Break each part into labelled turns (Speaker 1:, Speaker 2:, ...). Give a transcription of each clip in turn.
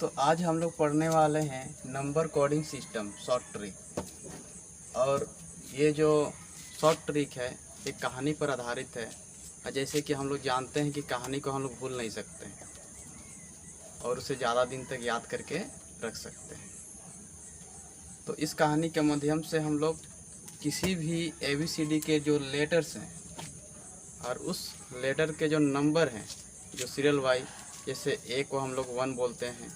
Speaker 1: तो आज हम लोग पढ़ने वाले हैं number coding system short trick. और ये जो शॉर्ट ट्रिक है एक कहानी पर आधारित है। और जैसे कि हम लोग जानते हैं कि कहानी को हम लोग भूल नहीं सकते हैं और उसे ज़्यादा दिन तक याद करके रख सकते हैं। तो इस कहानी के माध्यम से हम लोग किसी भी ABCD के जो लेटर्स हैं और उस लेटर के जो नंबर हैं जो सीरियल वाइज, जैसे A को हम लोग 1 बोलते हैं,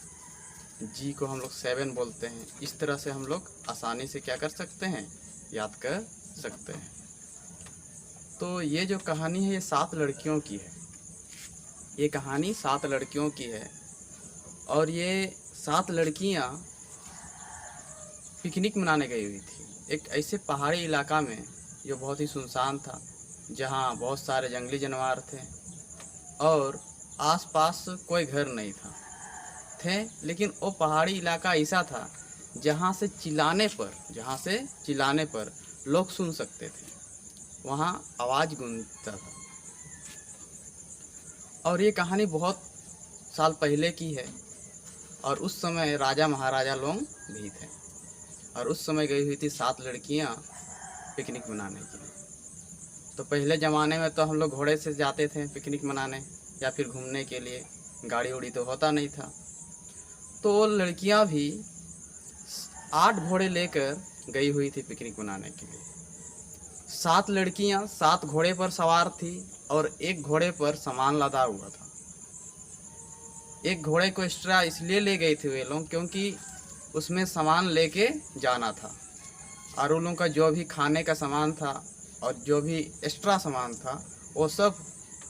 Speaker 1: G को हम लोग 7 बोलते हैं, इस तरह से हम लोग आसानी से क्या कर सकते हैं, याद कर सकते हैं। तो ये जो कहानी है ये 7 लड़कियों की है। ये कहानी 7 लड़कियों की है और ये 7 लड़कियां पिकनिक मनाने गई हुई थी एक ऐसे पहाड़ी इलाका में जो बहुत ही सुनसान था, जहाँ बहुत सारे जंगली जानवर थे और आसपास कोई घर नहीं थे। लेकिन वो पहाड़ी इलाका ऐसा था जहाँ से चिल्लाने पर लोग सुन सकते थे, वहाँ आवाज़ गूंजता था। और ये कहानी बहुत साल पहले की है और उस समय राजा महाराजा लोग भी थे और उस समय गई हुई थी 7 लड़कियाँ पिकनिक मनाने के लिए। तो पहले ज़माने में तो हम लोग घोड़े से जाते थे पिकनिक मनाने या फिर घूमने के लिए, गाड़ी उड़ी तो होता नहीं था। तो लड़कियां भी 8 घोड़े लेकर गई हुई थी पिकनिक मनाने के लिए। 7 लड़कियां 7 घोड़े पर सवार थी और एक घोड़े पर सामान लदा हुआ था। एक घोड़े को एक्स्ट्रा इसलिए ले गए थे वे लोग क्योंकि उसमें सामान लेके जाना था और उन लोगों का जो भी खाने का सामान था और जो भी एक्स्ट्रा सामान था वो सब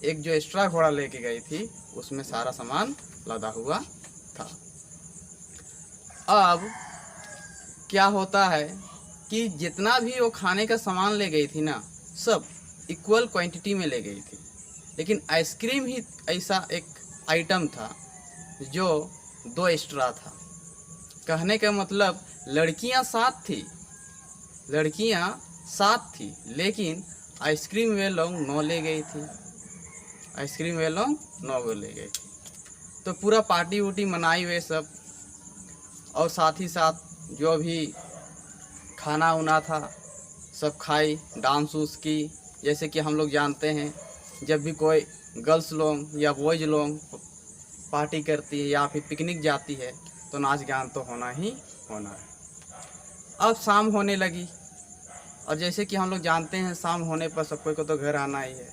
Speaker 1: एक जो एक्स्ट्रा घोड़ा लेके गई थी उसमें सारा सामान लदा हुआ था। अब क्या होता है कि जितना भी वो खाने का सामान ले गई थी ना, सब इक्वल क्वांटिटी में ले गई थी। लेकिन आइसक्रीम ही ऐसा एक आइटम था जो 2 एक्स्ट्रा था। कहने का मतलब लड़कियां 7 थी लेकिन आइसक्रीम वे लोग 9 ले गई थी। तो पूरा पार्टी वूटी मनाई वे सब और साथ ही साथ जो भी खाना उना था सब खाई, डांस उस की। जैसे कि हम लोग जानते हैं जब भी कोई गर्ल्स लोग या बॉयज लोग पार्टी करती है या फिर पिकनिक जाती है तो नाच गान तो होना ही होना है। अब शाम होने लगी और जैसे कि हम लोग जानते हैं शाम होने पर सब कोई को तो घर आना ही है।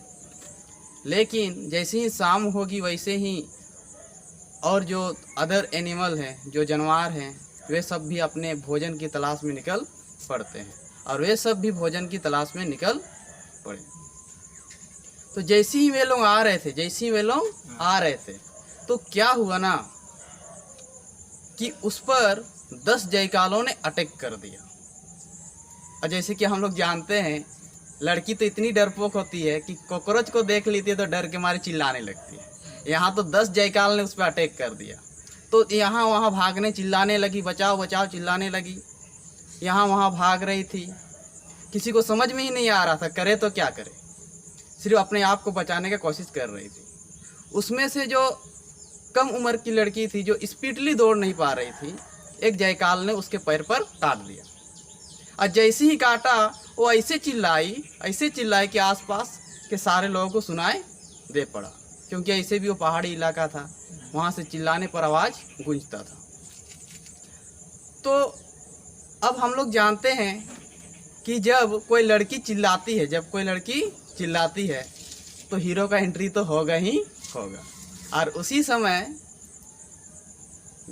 Speaker 1: लेकिन जैसे ही शाम होगी वैसे ही और जो अदर एनिमल हैं, जो जानवर हैं, वे सब भी अपने भोजन की तलाश में निकल पड़ते हैं और वे सब भी भोजन की तलाश में निकल पड़े। तो जैसे ही वे लोग आ रहे थे तो क्या हुआ ना कि उस पर 10 जयकालों ने अटैक कर दिया। और जैसे कि हम लोग जानते हैं लड़की तो इतनी डरपोक होती है कि कॉकरोच को देख लेती है तो डर के मारे चिल्लाने लगती है। यहाँ तो 10 जयकाल ने उस पर अटैक कर दिया तो यहाँ वहाँ भागने चिल्लाने लगी, बचाओ बचाओ चिल्लाने लगी। यहाँ वहाँ भाग रही थी, किसी को समझ में ही नहीं आ रहा था करे तो क्या करे, सिर्फ अपने आप को बचाने की कोशिश कर रही थी। उसमें से जो कम उम्र की लड़की थी जो स्पीडली दौड़ नहीं पा रही थी, एक जयकाल ने उसके पैर पर काट दिया। और जैसे ही काटा वो ऐसे चिल्लाई कि आसपास के सारे लोगों को सुनाई दे पड़ा, क्योंकि ऐसे भी वो पहाड़ी इलाका था, वहाँ से चिल्लाने पर आवाज़ गूंजता था। तो अब हम लोग जानते हैं कि जब कोई लड़की चिल्लाती है तो हीरो का एंट्री तो होगा ही होगा। और उसी समय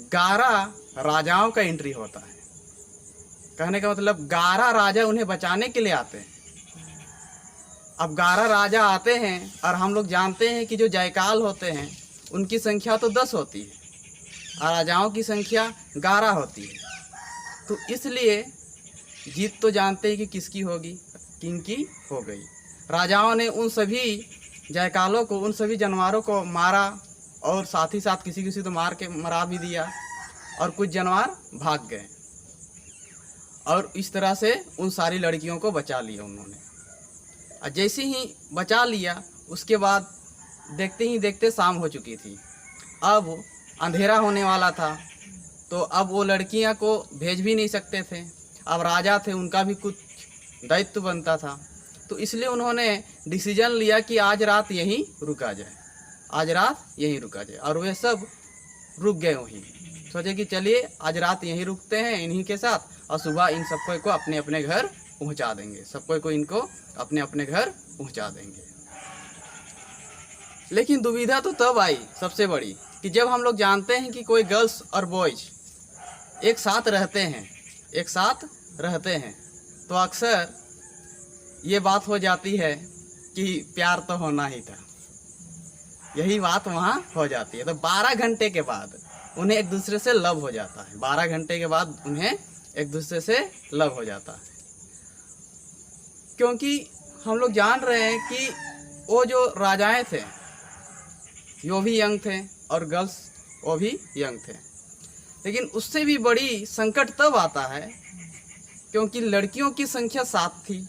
Speaker 1: 11 राजाओं का एंट्री होता है। कहने का मतलब 11 राजा उन्हें बचाने के लिए आते हैं। अब 11 राजा आते हैं और हम लोग जानते हैं कि जो जयकाल होते हैं उनकी संख्या तो 10 होती है और राजाओं की संख्या 11 होती है। तो इसलिए जीत तो जानते हैं कि किसकी होगी, किंग की हो गई। राजाओं ने उन सभी जयकालों को, उन सभी जानवरों को मारा और साथ ही साथ किसी तो मरा भी दिया और कुछ जानवर भाग गए और इस तरह से उन सारी लड़कियों को बचा लिया उन्होंने। और जैसे ही बचा लिया उसके बाद देखते ही देखते शाम हो चुकी थी। अब अंधेरा होने वाला था तो अब वो लड़कियां को भेज भी नहीं सकते थे। अब राजा थे, उनका भी कुछ दायित्व बनता था। तो इसलिए उन्होंने डिसीजन लिया कि आज रात यहीं रुका जाए, आज रात यहीं रुका जाए। और वे सब रुक गए वहीं, सोचे कि चलिए आज रात यहीं रुकते हैं इन्हीं के साथ, और सुबह इन सबको को अपने अपने घर पहुंचा देंगे, सबको को इनको अपने अपने घर पहुंचा देंगे। लेकिन दुविधा तो तब आई सबसे बड़ी कि जब हम लोग जानते हैं कि कोई गर्ल्स और बॉयज एक साथ रहते हैं तो अक्सर ये बात हो जाती है कि प्यार तो होना ही था। यही बात वहाँ हो जाती है। तो 12 घंटे के बाद उन्हें एक दूसरे से लव हो जाता है। 12 घंटे के बाद उन्हें एक दूसरे से लव हो जाता है, क्योंकि हम लोग जान रहे हैं कि वो जो राजाएं थे वो भी यंग थे और गर्ल्स वो भी यंग थे। लेकिन उससे भी बड़ी संकट तब आता है क्योंकि लड़कियों की संख्या 7 थी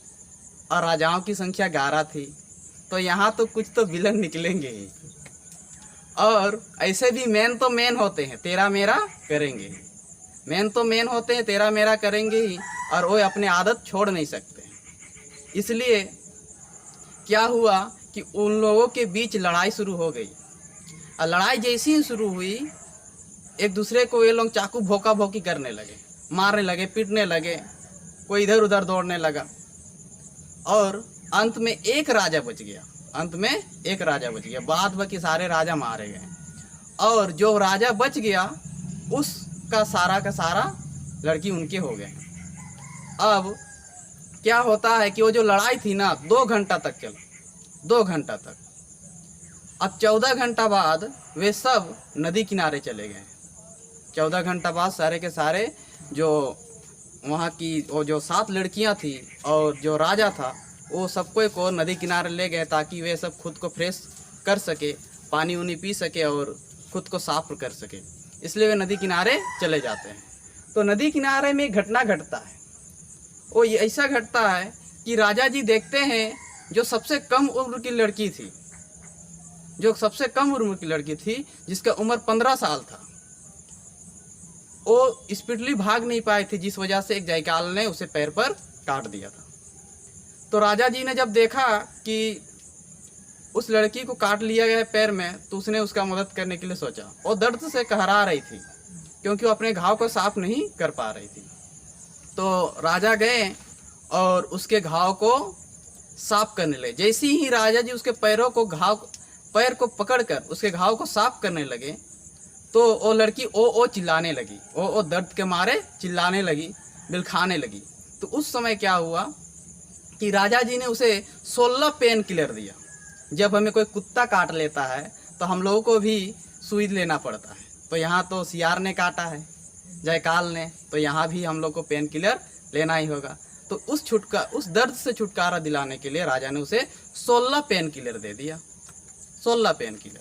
Speaker 1: और राजाओं की संख्या 11 थी। तो यहाँ तो कुछ तो विलन निकलेंगे ही। और ऐसे भी मेन तो मेन होते हैं, तेरा मेरा करेंगे। मेन तो मेन होते हैं, तेरा मेरा करेंगे ही, और वो अपने आदत छोड़ नहीं सकते। इसलिए क्या हुआ कि उन लोगों के बीच लड़ाई शुरू हो गई। और लड़ाई जैसी ही शुरू हुई, एक दूसरे को ये लोग चाकू भोका भोकी करने लगे, मारने लगे, पीटने लगे, कोई इधर उधर दौड़ने लगा। और अंत में एक राजा बच गया, बाद बाकी सारे राजा मारे गए। और जो राजा बच गया उसका सारा का सारा लड़की उनके हो गए। अब क्या होता है कि वो जो लड़ाई थी ना 2 घंटा तक चला, 2 घंटा तक। अब 14 घंटा बाद वे सब नदी किनारे चले गए। 14 घंटा बाद सारे के सारे जो वहाँ की वो जो 7 लड़कियाँ थी और जो राजा था वो सबको को नदी किनारे ले गए ताकि वे सब खुद को फ्रेश कर सके, पानी उनी पी सके और खुद को साफ कर सके। इसलिए वे नदी किनारे चले जाते हैं। तो नदी किनारे में एक घटना घटता है। वो ऐसा घटता है कि राजा जी देखते हैं जो सबसे कम उम्र की लड़की थी, जिसका उम्र 15 साल था, वो स्पीडली भाग नहीं पाई थी, जिस वजह से एक जायकाल ने उसे पैर पर काट दिया था। तो राजा जी ने जब देखा कि उस लड़की को काट लिया गया है पैर में, तो उसने उसका मदद करने के लिए सोचा। वो दर्द से कहरा रही थी क्योंकि वो अपने घाव को साफ नहीं कर पा रही थी। तो राजा गए और उसके घाव को साफ करने लगे। जैसे ही राजा जी उसके पैर को पकड़कर उसके घाव को साफ करने लगे तो वो लड़की ओ चिल्लाने लगी, ओ दर्द के मारे चिल्लाने लगी, बिलखाने लगी। तो उस समय क्या हुआ कि राजा जी ने उसे 16 पेन किलर दिया। जब हमें कोई कुत्ता काट लेता है तो हम लोगों को भी सुई लेना पड़ता है। तो यहाँ तो सियार ने काटा है, जयकाल ने, तो यहाँ भी हम लोग को पेन किलर लेना ही होगा। तो उस दर्द से छुटकारा दिलाने के लिए राजा ने उसे 16 पेन किलर दे दिया, 16 पेन किलर।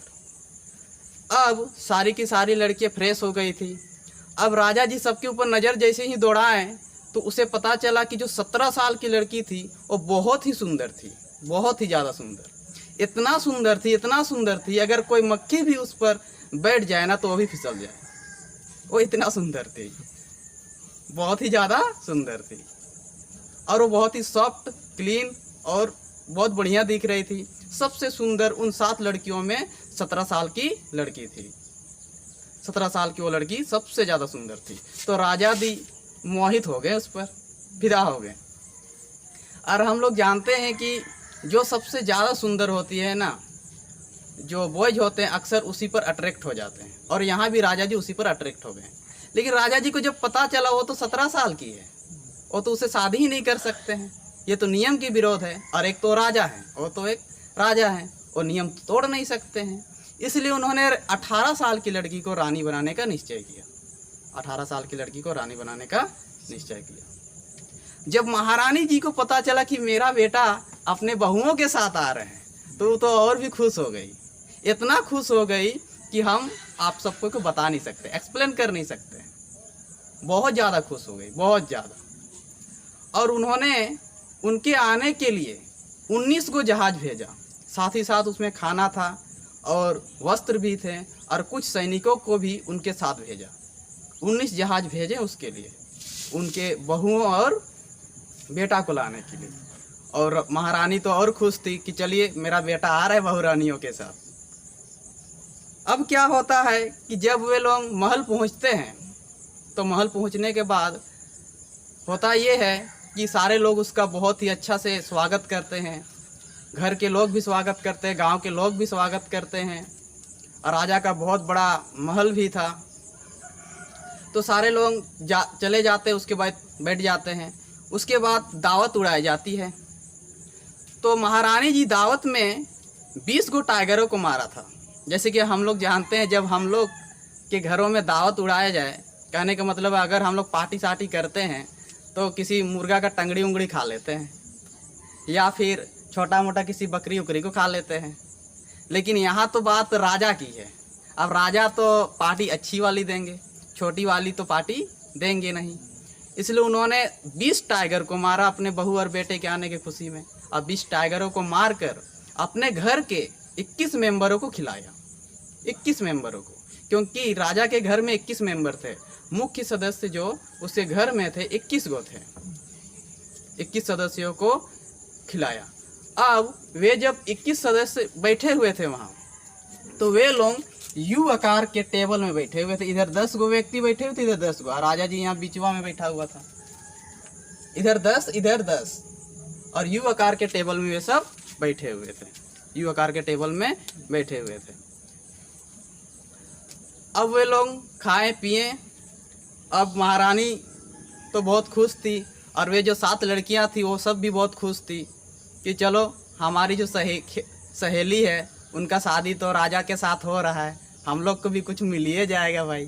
Speaker 1: अब सारी की सारी लड़कियाँ फ्रेश हो गई थी। अब राजा जी सबके ऊपर नज़र जैसे ही दौड़ाएं तो उसे पता चला कि जो 17 साल की लड़की थी वो बहुत ही सुंदर थी, बहुत ही ज़्यादा सुंदर। इतना सुंदर थी अगर कोई मक्खी भी उस पर बैठ जाए ना तो वो भी फिसल जाए। वो इतना सुंदर थी, बहुत ही ज़्यादा सुंदर थी। और वो बहुत ही सॉफ्ट, क्लीन और बहुत बढ़िया दिख रही थी। सबसे सुंदर उन 7 लड़कियों में 17 साल की लड़की थी। 17 साल की वो लड़की सबसे ज़्यादा सुंदर थी। तो राजा भी मोहित हो गए, उस पर फिदा हो गए। और हम लोग जानते हैं कि जो सबसे ज़्यादा सुंदर होती है ना, जो बॉयज होते हैं अक्सर उसी पर अट्रैक्ट हो जाते हैं। और यहाँ भी राजा जी उसी पर अट्रैक्ट हो गए। लेकिन राजा जी को जब पता चला वो तो 17 साल की है, वो तो उसे शादी ही नहीं कर सकते हैं, ये तो नियम की विरोध है। और एक तो राजा है, वो तो एक राजा है, वो नियम तो तोड़ नहीं सकते हैं। इसलिए उन्होंने 18 साल की लड़की को रानी बनाने का निश्चय किया। 18 साल की लड़की को रानी बनाने का निश्चय किया। जब महारानी जी को पता चला कि मेरा बेटा अपने बहुओं के साथ आ रहे हैं तो और भी खुश हो गई। इतना खुश हो गई कि हम आप सबको को बता नहीं सकते, एक्सप्लेन कर नहीं सकते। बहुत ज़्यादा खुश हो गई, बहुत ज़्यादा। और उन्होंने उनके आने के लिए 19 को जहाज़ भेजा, साथ ही साथ उसमें खाना था और वस्त्र भी थे और कुछ सैनिकों को भी उनके साथ भेजा। 19 जहाज भेजे उसके लिए, उनके बहुओं और बेटा को लाने के लिए। और महारानी तो और खुश थी कि चलिए मेरा बेटा आ रहा है बहुरानियों के साथ। अब क्या होता है कि जब वे लोग महल पहुंचते हैं तो महल पहुंचने के बाद होता ये है कि सारे लोग उसका बहुत ही अच्छा से स्वागत करते हैं। घर के लोग भी स्वागत करते हैं, गांव के लोग भी स्वागत करते हैं, और राजा का बहुत बड़ा महल भी था। तो सारे लोग चले जाते हैं, उसके बाद बैठ जाते हैं। उसके बाद दावत उड़ाई जाती है। तो महारानी जी दावत में 20 गो टाइगरों को मारा था। जैसे कि हम लोग जानते हैं, जब हम लोग के घरों में दावत उड़ाया जाए, कहने का मतलब अगर हम लोग पार्टी सार्टी करते हैं तो किसी मुर्गा का टंगड़ी उंगड़ी खा लेते हैं, या फिर छोटा मोटा किसी बकरी उकरी को खा लेते हैं। लेकिन यहाँ तो बात राजा की है। अब राजा तो पार्टी अच्छी वाली देंगे, छोटी वाली तो पार्टी देंगे नहीं। इसलिए उन्होंने 20 टाइगर को मारा अपने बहू और बेटे के आने की खुशी में। और 20 टाइगरों को मारकर अपने घर के 21 मेंबरों को खिलाया। 21 मेंबरों को, क्योंकि राजा के घर में 21 मेंबर थे। मुख्य सदस्य जो उसके घर में थे 21 गो थे। 21 सदस्यों को खिलाया। अब वे जब 21 सदस्य बैठे हुए थे वहाँ, तो वे लोग यू आकार के टेबल में बैठे हुए थे। इधर 10 गो व्यक्ति बैठे हुए थे, इधर 10 गो। और राजा जी यहाँ बीचवा में बैठा हुआ था। इधर 10 इधर 10, और यू आकार के टेबल में वे सब बैठे हुए थे। यू आकार के टेबल में बैठे हुए थे। अब वे लोग खाए पिए। अब महारानी तो बहुत खुश थी, और वे जो 7 लड़कियां थी वो सब भी बहुत खुश थी कि चलो हमारी जो सहेली है उनका शादी तो राजा के साथ हो रहा है, हम लोग को भी कुछ मिल ही जाएगा भाई।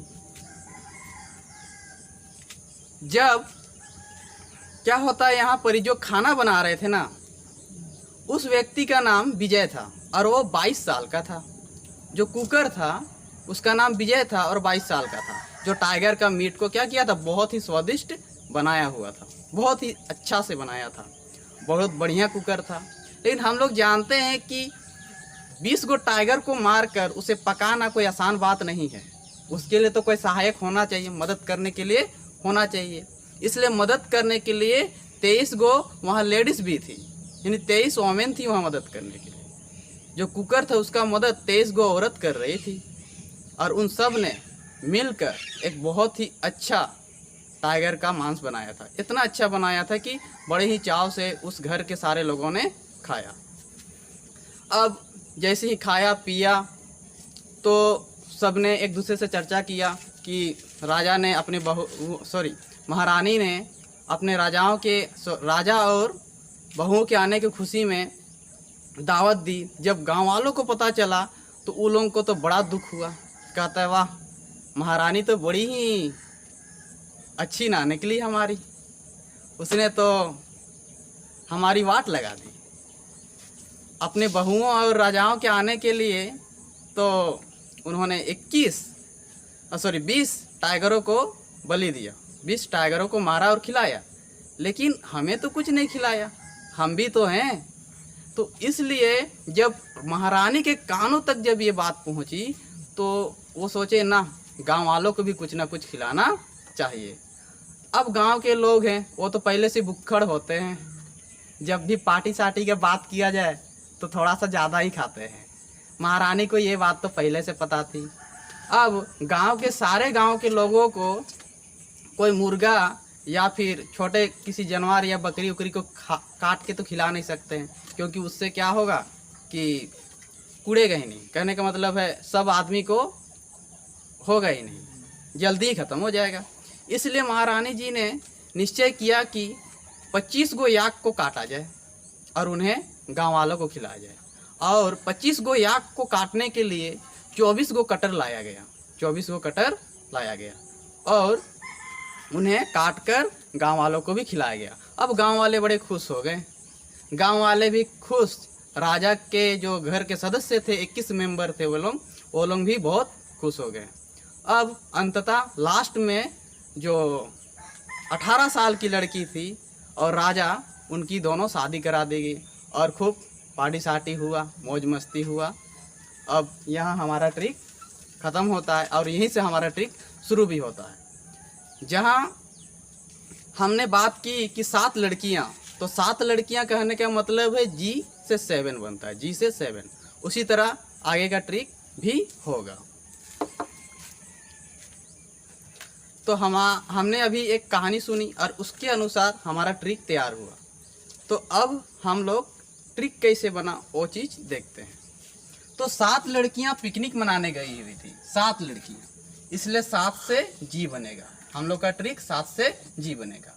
Speaker 1: जब क्या होता है, यहाँ पर जो खाना बना रहे थे ना, उस व्यक्ति का नाम विजय था और वो 22 साल का था। जो कुकर था उसका नाम विजय था और 22 साल का था। जो टाइगर का मीट को क्या किया था, बहुत ही स्वादिष्ट बनाया हुआ था, बहुत ही अच्छा से बनाया था, बहुत बढ़िया कुकर था। लेकिन हम लोग जानते हैं कि 20 गो टाइगर को मारकर उसे पकाना कोई आसान बात नहीं है। उसके लिए तो कोई सहायक होना चाहिए, मदद करने के लिए होना चाहिए। इसलिए मदद करने के लिए 23 गो वहाँ लेडीज़ भी थी, यानी 23 वोमेन थी वहाँ मदद करने के लिए। जो कुकर था उसका मदद 23 गो औरत कर रही थी, और उन सब ने मिलकर एक बहुत ही अच्छा टाइगर का मांस बनाया था। इतना अच्छा बनाया था कि बड़े ही चाव से उस घर के सारे लोगों ने खाया। अब जैसे ही खाया पिया तो सब ने एक दूसरे से चर्चा किया कि राजा ने अपने महारानी ने अपने राजा और बहुओं के आने की खुशी में दावत दी। जब गांव वालों को पता चला तो उन लोगों को तो बड़ा दुख हुआ। कहता है वाह, महारानी तो बड़ी ही अच्छी ना निकली हमारी, उसने तो हमारी वाट लगा दी। अपने बहुओं और राजाओं के आने के लिए तो उन्होंने 20 टाइगरों को बलि दिया, 20 टाइगरों को मारा और खिलाया, लेकिन हमें तो कुछ नहीं खिलाया, हम भी तो हैं। तो इसलिए जब महारानी के कानों तक जब ये बात पहुंची तो वो सोचे ना, गांव वालों को भी कुछ ना कुछ खिलाना चाहिए। अब गांव के लोग हैं वो तो पहले से भुक्खड़ होते हैं, जब भी पार्टी सार्टी की बात किया जाए तो थोड़ा सा ज़्यादा ही खाते हैं। महारानी को ये बात तो पहले से पता थी। अब गांव के लोगों को कोई मुर्गा या फिर छोटे किसी जानवर या बकरी उकरी को काट के तो खिला नहीं सकते हैं, क्योंकि उससे क्या होगा कि कूड़ेगा ही नहीं। कहने का मतलब है सब आदमी को होगा ही नहीं, जल्दी ही ख़त्म हो जाएगा। इसलिए महारानी जी ने निश्चय किया कि 25 गो याक को काटा जाए और उन्हें गांव वालों को खिलाया जाए। और 25 गो याक को काटने के लिए 24 गो कटर लाया गया, 24 गो कटर लाया गया और उन्हें काटकर गांव वालों को भी खिलाया गया। अब गांव वाले बड़े खुश हो गए, गांव वाले भी खुश। राजा के जो घर के सदस्य थे 21 मेंबर थे वो लोग भी बहुत खुश हो गए। अब अंततः लास्ट में जो 18 साल की लड़की थी और राजा, उनकी दोनों शादी करा दी गई और खूब पार्टी सार्टी हुआ, मौज मस्ती हुआ। अब यहाँ हमारा ट्रिक ख़त्म होता है और यहीं से हमारा ट्रिक शुरू भी होता है। जहाँ हमने बात की कि 7 लड़कियाँ, तो 7 लड़कियाँ कहने का मतलब है G से 7 बनता है, G से 7। उसी तरह आगे का ट्रिक भी होगा। तो हमने अभी एक कहानी सुनी और उसके अनुसार हमारा ट्रिक तैयार हुआ। तो अब हम लोग ट्रिक कैसे बना वो चीज़ देखते हैं। तो 7 लड़कियां पिकनिक मनाने गई हुई थी, 7 लड़कियां, इसलिए 7 से G बनेगा। हम लोग का ट्रिक 7 से G बनेगा।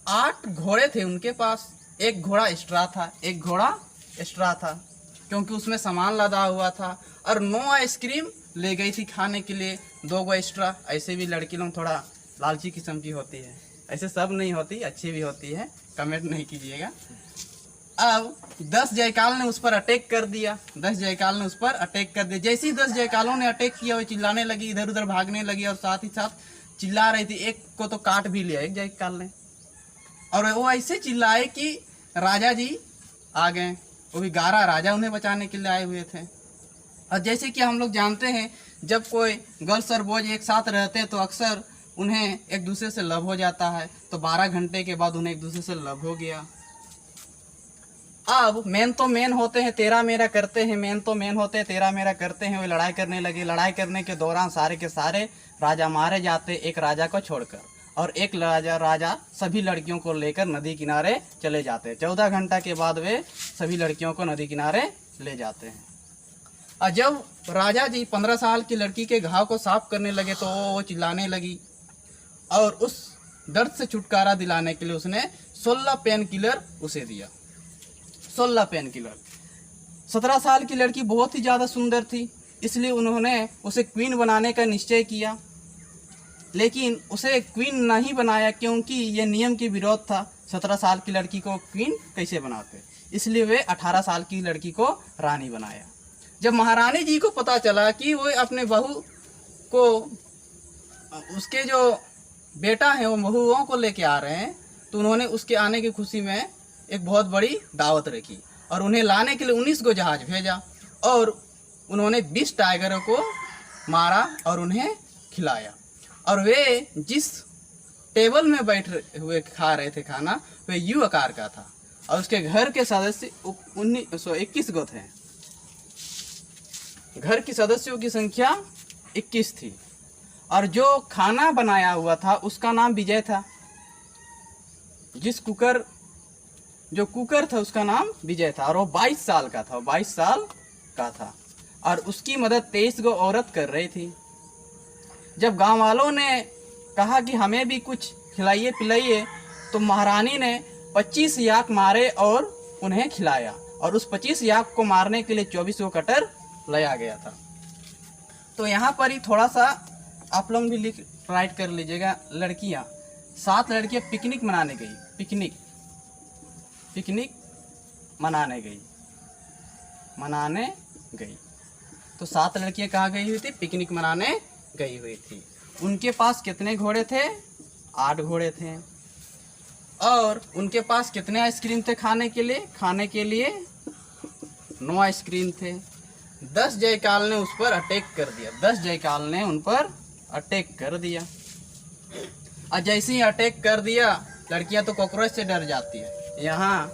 Speaker 1: 8 घोड़े थे उनके पास, एक घोड़ा एक्स्ट्रा था, एक घोड़ा एक्स्ट्रा था क्योंकि उसमें सामान लदा हुआ था। और 9 आइसक्रीम ले गई थी खाने के लिए, 2 गो एक्स्ट्रा। ऐसे भी लड़की लोग थोड़ा लालची किस्म की होती है, ऐसे सब नहीं होती, अच्छी भी होती है, कमेंट नहीं कीजिएगा। अब 10 जयकाल ने उस पर अटैक कर दिया, 10 जयकाल ने उस पर अटैक कर दिया। जैसे ही 10 जयकालों ने अटैक किया वो चिल्लाने लगी, इधर उधर भागने लगी और साथ ही साथ चिल्ला रही थी। एक को तो काट भी लिया एक जयकाल ने, और वो ऐसे चिल्लाए कि राजा जी आ गए, वो भी 11 राजा उन्हें बचाने के लिए आए हुए थे। और जैसे कि हम लोग जानते हैं जब कोई गर्ल्स और बॉयज एक साथ रहते हैं तो अक्सर उन्हें एक दूसरे से लव हो जाता है। तो 12 घंटे के बाद उन्हें एक दूसरे से लव हो गया। अब मेन तो मेन होते हैं, तेरा मेरा करते हैं, मेन तो मेन होते हैं, तेरा मेरा करते हैं। वे लड़ाई करने लगे। लड़ाई करने के दौरान सारे के सारे राजा मारे जाते, एक राजा को छोड़कर, और एक राजा सभी लड़कियों को लेकर नदी किनारे चले जाते। 14 घंटा के बाद वे सभी लड़कियों को नदी किनारे ले जाते हैं। और जब राजा जी 15 साल की लड़की के घाव को साफ करने लगे तो वो चिल्लाने लगी, और उस दर्द से छुटकारा दिलाने के लिए उसने 16 पेन किलर उसे दिया। 16 पेन किलर। 17 साल की लड़की बहुत ही ज़्यादा सुंदर थी, इसलिए उन्होंने उसे क्वीन बनाने का निश्चय किया। लेकिन उसे क्वीन नहीं बनाया क्योंकि ये नियम के विरोध था। 17 साल की लड़की को क्वीन कैसे बनाते, इसलिए वे 18 साल की लड़की को रानी बनाया। जब महारानी जी को पता चला कि वो अपने बहू को, उसके जो बेटा है वो बहुओं को लेके आ रहे हैं, तो उन्होंने उसके आने की खुशी में एक बहुत बड़ी दावत रखी और उन्हें लाने के लिए 19 को जहाज भेजा, और उन्होंने 20 टाइगरों को मारा और उन्हें खिलाया। और वे जिस टेबल में बैठे हुए खा रहे थे खाना, वे यू आकार का था, और उसके घर के सदस्य 21 गो थे। घर की सदस्यों की संख्या 21 थी, और जो खाना बनाया हुआ था उसका नाम विजय था। जो कुकर था उसका नाम विजय था, और वो 22 साल का था, 22 साल का था, और उसकी मदद 23 गो औरत कर रही थी। जब गांव वालों ने कहा कि हमें भी कुछ खिलाइए पिलाइए, तो महारानी ने 25 याक मारे और उन्हें खिलाया, और उस 25 याक को मारने के लिए 24 गो कटर लाया गया था। तो यहाँ पर ही थोड़ा सा आप लोग भी राइट कर लीजिएगा। लड़कियाँ, 7 लड़कियाँ पिकनिक मनाने गई, पिकनिक मनाने गई। तो 7 लड़कियाँ कहाँ गई हुई थी? पिकनिक मनाने गई हुई थी। उनके पास कितने घोड़े थे? 8 घोड़े थे। और उनके पास कितने आइसक्रीम थे खाने के लिए? 9 आइसक्रीम थे। 10 जयकाल ने उस पर अटैक कर दिया, 10 जयकाल ने उन पर अटैक कर दिया। और जैसे ही अटैक कर दिया, लड़कियां तो कॉकरोच से डर जाती है। यहाँ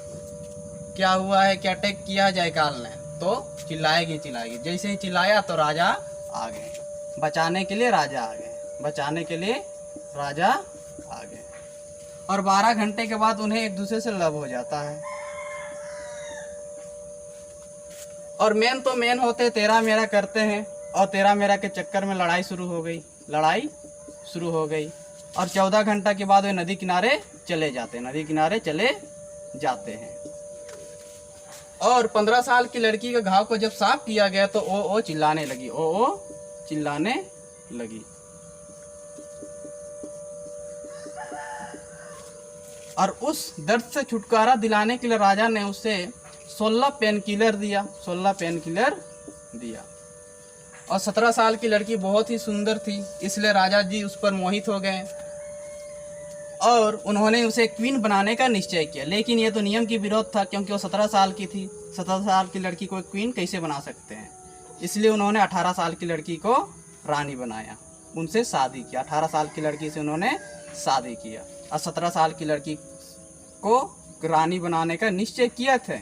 Speaker 1: क्या हुआ है कि अटैक किया जयकाल ने, तो चिल्लाएगी। जैसे ही चिल्लाया तो राजा आ गए, बचाने के लिए राजा आ गए। और 12 घंटे के बाद उन्हें एक दूसरे से लव हो जाता है। और मेन तो मेन होते तेरा मेरा करते हैं, और तेरा मेरा के चक्कर में लड़ाई शुरू हो गई। और 14 घंटा के बाद वे नदी किनारे चले जाते हैं। और 15 साल की लड़की के घाव को जब साफ किया गया तो ओ चिल्लाने लगी। और उस दर्द से छुटकारा दिलाने के लिए राजा ने उसे 16 पेन किलर दिया। और 17 साल की लड़की बहुत ही सुंदर थी, इसलिए राजा जी उस पर मोहित हो गए और उन्होंने उसे क्वीन बनाने का निश्चय किया। लेकिन ये तो नियम के विरोध था, क्योंकि वो 17 साल की थी। 17 साल की लड़की को क्वीन कैसे बना सकते हैं? इसलिए उन्होंने 18 साल की लड़की को रानी बनाया, उनसे शादी किया। 18 साल की लड़की से उन्होंने शादी किया और 17 साल की लड़की को रानी बनाने का निश्चय किया थे।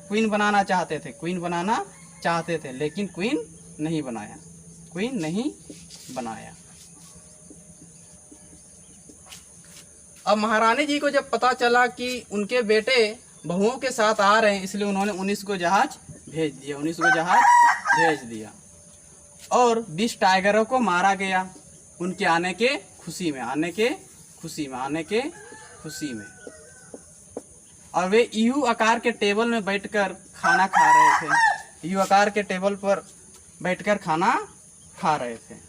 Speaker 1: क्वीन बनाना चाहते थे, क्वीन बनाना चाहते थे, लेकिन क्वीन नहीं बनाया, क्वीन नहीं बनाया। अब महारानी जी को जब पता चला कि उनके बेटे बहुओं के साथ आ रहे हैं, इसलिए उन्होंने 19 को जहाज भेज दिया, 19 को जहाज भेज दिया और 20 टाइगरों को मारा गया उनके आने के खुशी में, आने के खुशी में, आने के खुशी में। और वे यू आकार के टेबल में बैठकर खाना खा रहे थे, यू आकार के टेबल पर बैठकर खाना खा रहे थे।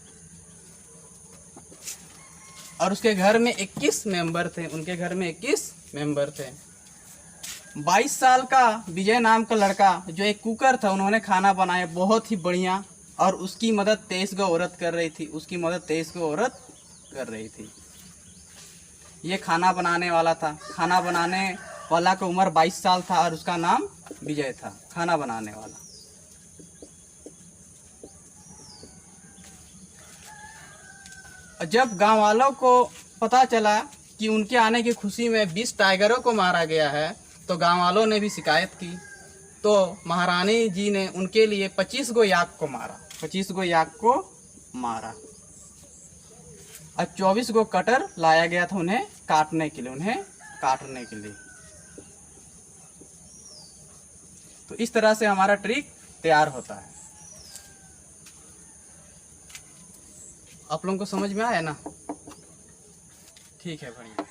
Speaker 1: और उसके घर में 21 मेंबर थे, उनके घर में 21 मेंबर थे। 22 साल का विजय नाम का लड़का जो एक कुकर था, उन्होंने खाना बनाया बहुत ही बढ़िया और उसकी मदद 23 गो औरत कर रही थी, उसकी मदद 23 गो औरत कर रही थी। ये खाना बनाने वाला था, खाना बनाने वाला का उम्र 22 साल था और उसका नाम विजय था, खाना बनाने वाला। जब गांव वालों को पता चला कि उनके आने की खुशी में 20 टाइगरों को मारा गया है, तो गांव वालों ने भी शिकायत की। तो महारानी जी ने उनके लिए 25 गो याक को मारा, 25 गो याक को मारा और 24 गो कटर लाया गया था उन्हें काटने के लिए, उन्हें काटने के लिए। तो इस तरह से हमारा ट्रिक तैयार होता है। आप लोगों को समझ में आया ना? ठीक है, बढ़िया।